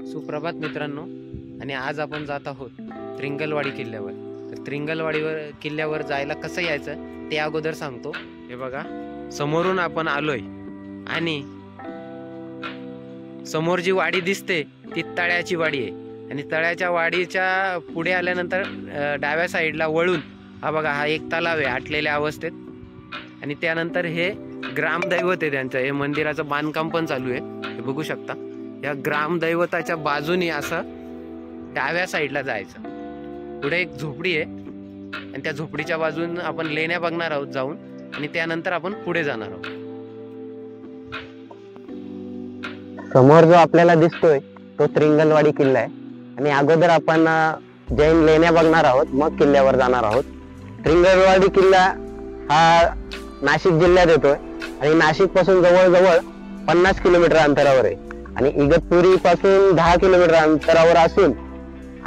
सुप्रभात मित्रांनो, आणि आज आपण जात आहोत त्रिंगलवाडी किल्ल्यावर. तर त्रिंगलवाडीवर किल्ल्यावर जायला कसं यायचं ते अगोदर सांगतो. हे बघा, समोरून आपण आलोय आणि समोर जी वाडी दिसते ती तळ्याची वाडी आहे. आणि तळ्याच्या वाडीच्या पुढे आल्यानंतर डाव्या साईडला वळून हा बघा, हा एक तलाव आहे आटलेल्या अवस्थेत. आणि त्यानंतर हे ग्रामदैवत आहे त्यांचं. हे मंदिराचं बांधकाम पण चालू आहे, हे बघू शकता. या ग्रामदैवताच्या बाजूने असं डाव्या साईडला जायचं. पुढे एक झोपडी आहे आणि त्या झोपडीच्या बाजून आपण लेण्या बघणार आहोत जाऊन, आणि त्यानंतर आपण पुढे जाणार आहोत. समोर जो आपल्याला दिसतोय तो त्रिंगलवाडी किल्ला आहे. आणि अगोदर आपण जैन लेण्या बघणार आहोत, मग किल्ल्यावर जाणार आहोत. त्रिंगलवाडी किल्ला हा नाशिक जिल्ह्यात येतोय आणि नाशिक पासून जवळजवळ 50 किलोमीटर अंतरावर आहे. आणि इगतपुरी पासून 10 किलोमीटर अंतरावर असून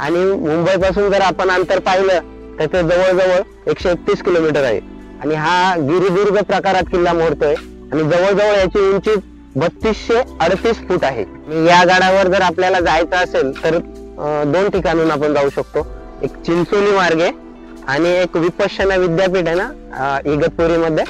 आणि मुंबई पासून जर आपण अंतर पाहिलं तर ते जवळजवळ 131 किलोमीटर आहे. आणि हा गिरिदुर्ग प्रकारात किल्ला मोडतोय आणि जवळजवळ याची उंची 3238 फूट आहे. या गडावर जर आपल्याला जायचं असेल तर 2 ठिकाणून आपण जाऊ शकतो. एक चिंचोली मार्गे आणि एक विपश्यना विद्यापीठ आहे ना इगतपुरी मध्ये,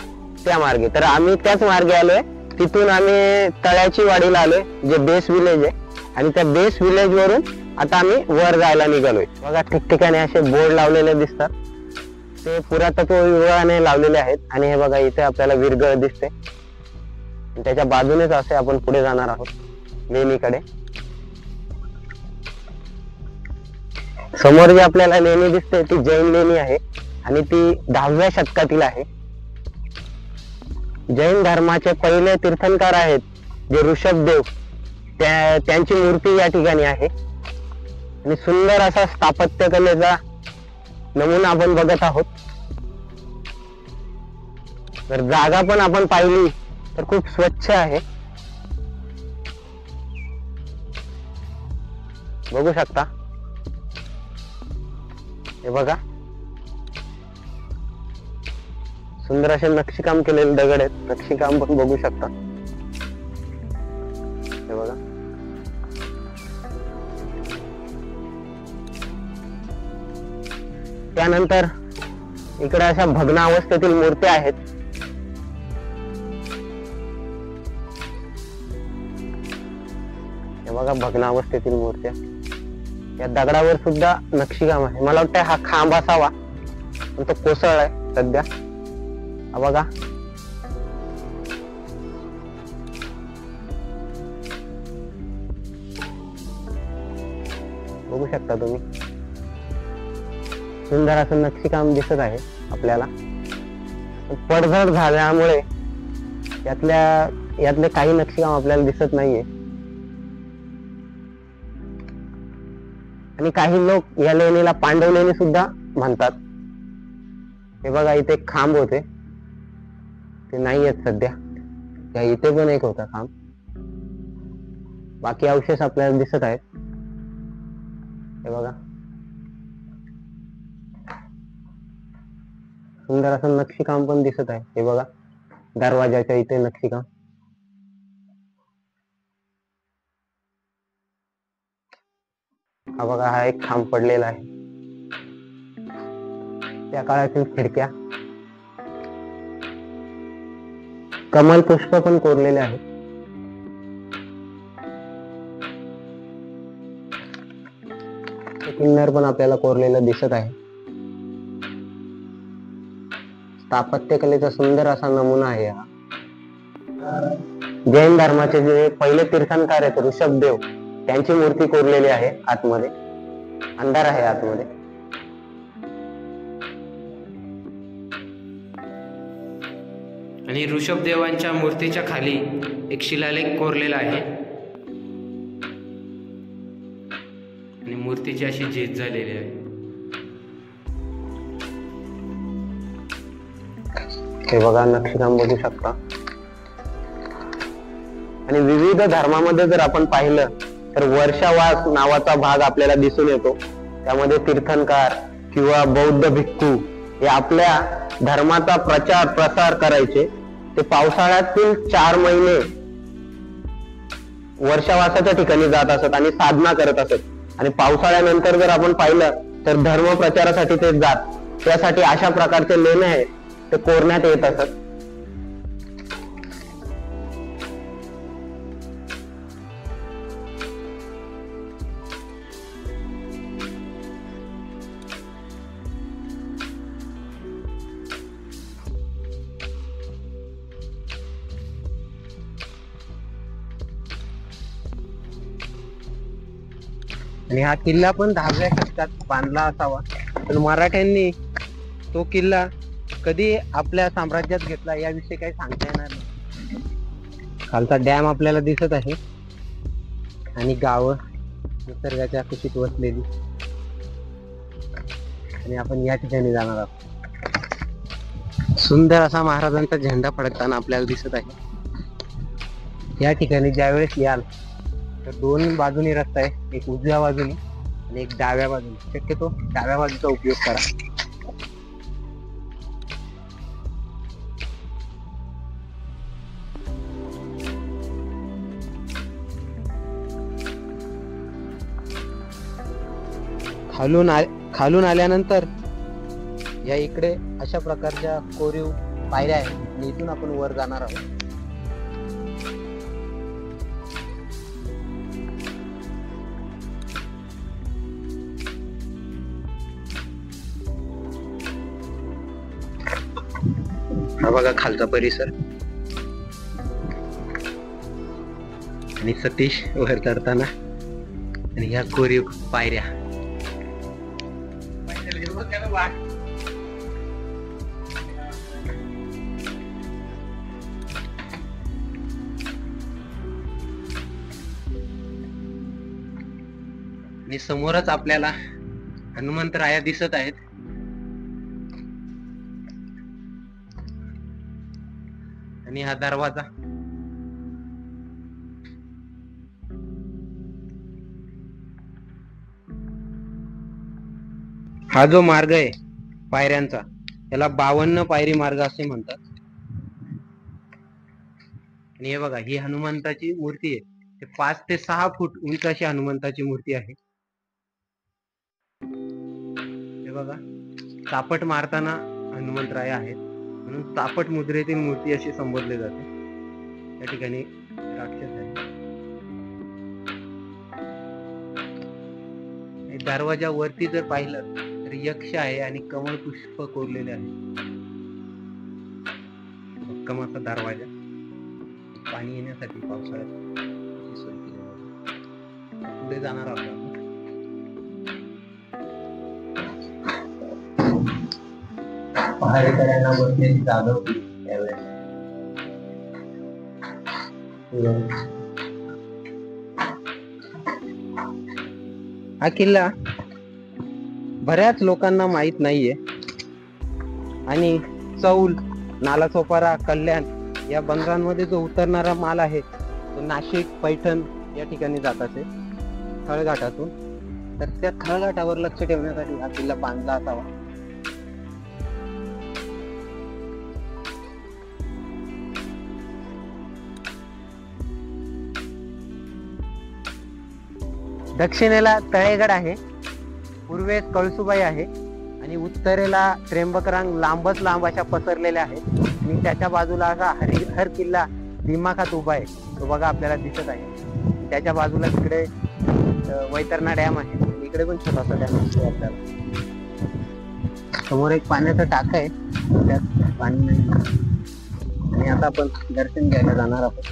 त्या मार्गे. तर आम्ही त्याच मार्गे आलोय. तिथून आम्ही तळ्याची वाडीला आलोय, जे बेस विलेज आहे. आणि त्या बेस विलेज वरून आता आम्ही वर जायला निघालोय. बघा, ठिकठिकाणी असे बोर्ड लावलेले दिसतात, ते पुरातत्व विभागाने लावलेले आहेत. आणि हे बघा, इथे आपल्याला विरगळ दिसते. त्याच्या बाजूनेच असे आपण पुढे जाणार आहोत लेणीकडे. समोर जी आपल्याला लेणी दिसते ती जैन लेणी आहे आणि ती 10व्या शतकातील आहे. जैन धर्माचे पहिले तीर्थंकर आहेत जे ऋषभदेव, त्यांची मूर्ती या ठिकाणी आहे. आणि सुंदर असा स्थापत्य कलेचा नमुना आपण बघत आहोत. तर जागा पण आपण पाहिली तर खूप स्वच्छ आहे, बघू शकता. हे बघा, सुंदर असे नक्षीकाम केलेले दगड आहेत. नक्षीकाम पण बघू शकता. हे बघा, त्यानंतर इकडे अशा भग्न अवस्थेतील मूर्त्या आहेत. हे बघा, भग्न अवस्थेतील मूर्त्या. या दगडावर सुद्धा नक्षीकाम आहे. मला वाटतं हा खांब असावा, पण तो कोसळलाय सध्या. हा बघा, बघू शकता तुम्ही. सुंदर असं नक्षीकाम दिसत आहे आपल्याला. पडझड झाल्यामुळे यातले काही नक्षीकाम आपल्याला दिसत नाहीये. आणि काही लोक या लेणीला पांडव लेणी सुद्धा म्हणतात. हे बघा, इथे एक खांब होते, ते नाही आहेत सध्या. या इथे पण एक होता खांब. बाकी अवशेष आपल्याला दिसत आहेत. हे बघा, सुंदर असं नक्षीकाम पण दिसत आहे. हे बघा, दरवाजाच्या इथे नक्षीकाम. हा बघा, हा एक खांब पडलेला आहे. त्या काळातील खिडक्या, कमल पुष्प पण कोरलेले आहेत. किन्नर पण आपल्याला कोरलेलं दिसत आहे. स्थापत्य कलेचा सुंदर असा नमुना आहे हा. जैन धर्माचे जे पहिले तीर्थंकर आहेत ऋषभदेव, त्यांची मूर्ती कोरलेली आहे आतमध्ये. अंधार आहे आतमध्ये. आणि ऋषभदेवांच्या मूर्तीच्या खाली एक शिलालेख कोरलेला आहे. आणि मूर्तीची अशी झीज झालेली आहे. हे बघा, नक्षीकाम बघू शकता. आणि विविध धर्मामध्ये जर आपण पाहिलं तर वर्षावास नावाचा भाग आपल्याला दिसून येतो. त्यामध्ये तीर्थंकर किंवा बौद्ध भिक्खू हे आपल्या धर्माचा प्रचार प्रसार करायचे. ते पावसाळ्यातील 4 महिने वर्षावासाच्या ठिकाणी जात असत आणि साधना करत असत आणि पावसाळ्यानंतर जर आपण पाहिलं तर धर्म प्रचारासाठी ते जात, त्यासाठी अशा प्रकारचे लेणे आहेत ते कोरण्यात येत असत. आणि हा किल्ला पण 10व्या शतकात बांधला असावा, पण मराठ्यांनी तो किल्ला कधी आपल्या साम्राज्यात घेतला याविषयी काही सांगता येणार नाही. खालचा डॅम आपल्याला दिसत आहे आणि गावं निसर्गाच्या कुशीत वसलेली, आणि आपण या ठिकाणी जाणार आहोत. सुंदर असा महाराजांचा झेंडा फडकताना आपल्याला दिसत आहे. या ठिकाणी ज्यावेळेस याल तर 2 बाजूनी रस्ता आहे, एक उजव्या बाजूनी आणि एक डाव्या बाजूनी. शक्यतो डाव्या बाजूचा उपयोग करा. खालून आल्यानंतर या इकडे अशा प्रकारच्या कोरीव पायऱ्या आहेत आणि इथून आपण वर जाणार आहोत. हा बघा खालचा परिसर आणि सतीश वर चढताना आणि ह्या कोरीव पायऱ्या. आणि समोरच आपल्याला हनुमंतराया दिसत आहेत. आणि हा दरवाजा. हा जो मार्ग आहे पायऱ्यांचा, त्याला 52 पायरी मार्ग असे म्हणतात. आणि हे बघा, ही हनुमंताची मूर्ती आहे. 5 ते 6 फूट उंच अशी हनुमंताची मूर्ती आहे. हे बघा, चापट मारताना हनुमंतराय आहेत म्हणून चापट मुद्रेतील मूर्ती अशी संबोधली जाते. त्या ठिकाणी राक्षस आहे. दरवाजा वरती जर पाहिलं तर यक्ष आहे आणि कमळ पुष्प कोरलेले आहे. भक्कम असा दरवाजा, पाणी येण्यासाठी पावसाळ्यात पुढे जाणार आहोत आपण. पहारेकऱ्यांना बसण्याची जागा होती त्यावेळेस. हा किल्ला बऱ्याच लोकांना माहित नाहीये आणि चौल, नालासोपारा, कल्याण या बंदरांमध्ये जो उतरणारा माल आहे तो नाशिक, पैठण या ठिकाणी जात असे थळघाटातून. तर त्या थळघाटावर लक्ष ठेवण्यासाठी हा किल्ला बांधला असावा. दक्षिणेला तळेगड आहे, पूर्वेस कळसुबाई आहे आणि उत्तरेला त्र्यंबकरांग लांबच लांब अशा पसरलेल्या आहेत. आणि त्याच्या बाजूला असा हरिहर किल्ला दिमाखात उभा आहे, तो बघा आपल्याला दिसत आहे. त्याच्या बाजूला तिकडे वैतरणा डॅम आहे, इकडे पण छोटासा डॅम असतो आपल्याला. समोर एक पाण्याचा टाका आहे, त्यात पाणी नाही. आणि आता आपण दर्शन घ्यायला जाणार आहोत.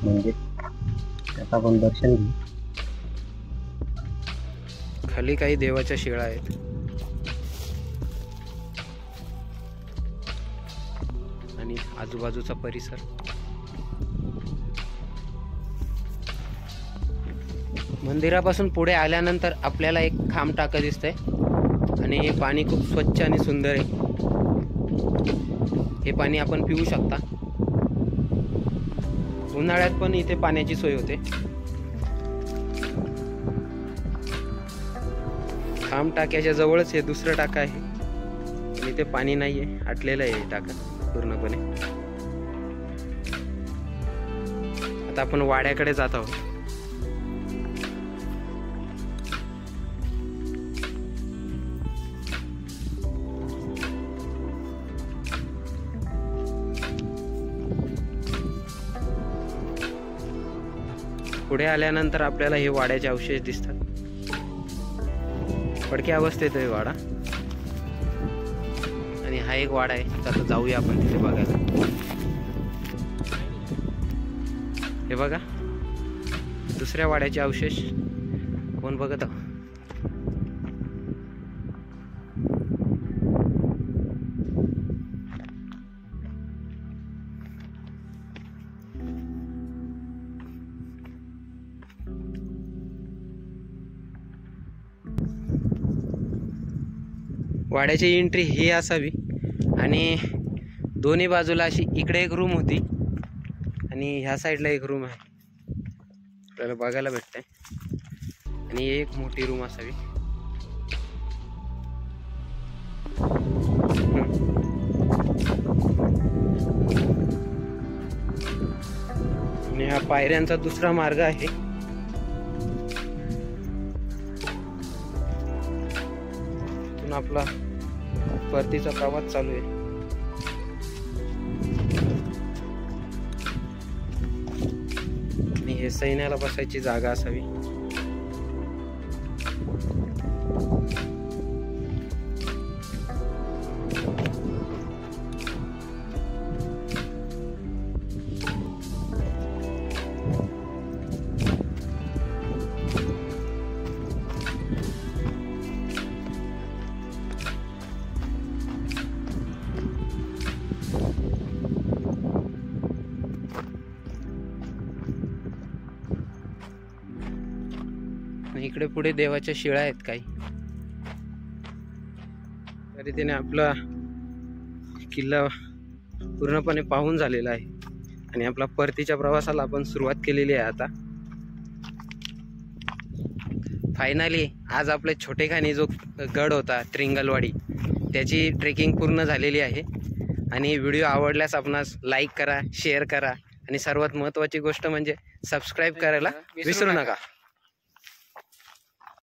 म्हणजे त्याचं आपण दर्शन घेऊ. खाली काही देवाच्या शिळा आहेत. आणि आजूबाजूचा परिसर. मंदिरापासून पुढे आल्यानंतर आपल्याला एक खांब टाका दिसतंय आणि हे पाणी खूप स्वच्छ आणि सुंदर आहे. हे पाणी आपण पिऊ शकता. उन्हाळ्यात पण इथे पाण्याची सोय होते. खांब टाक्याच्या जवळच हे दुसरं टाका आहे आणि इथे पाणी नाहीये, आटलेलं आहे टाका पूर्णपणे. आता आपण वाड्याकडे जात आहोत. पुढे आल्यानंतर आपल्याला हे वाड्याचे अवशेष दिसतात. पडक्या अवस्थेत आहे वाडा आणि हा एक वाडा आहे. आता जाऊया आपण तिथे बघायला. हे बघा दुसऱ्या वाड्याचे अवशेष कोण बघत आहोत. वाड्याची एंट्री ही असावी आणि दोन्ही बाजूला अशी इकडे एक रूम होती आणि ह्या साईडला एक रूम आहे आपल्याला बघायला भेटतंय आणि एक मोठी रूम असावी. आणि हा पायऱ्यांचा दुसरा मार्ग आहे. आपला परतीचा प्रवास चालू आहे. आणि हे सैन्याला बसायची जागा असावी. इकडे पुढे देवाच्या शिळा आहेत काही. तरी त्याने आपला किल्ला पूर्णपणे पाहून झालेला आहे आणि आपला परतीच्या प्रवासाला आपण सुरुवात केलेली आहे. आता फायनली आज आपले छोटेखानी जो गड होता त्रिंगलवाडी त्याची ट्रेकिंग पूर्ण झालेली आहे. आणि व्हिडिओ आवडल्यास आपणास लाईक करा, शेअर करा आणि सर्वात महत्त्वाची गोष्ट म्हणजे सबस्क्राईब करायला विसरू नका.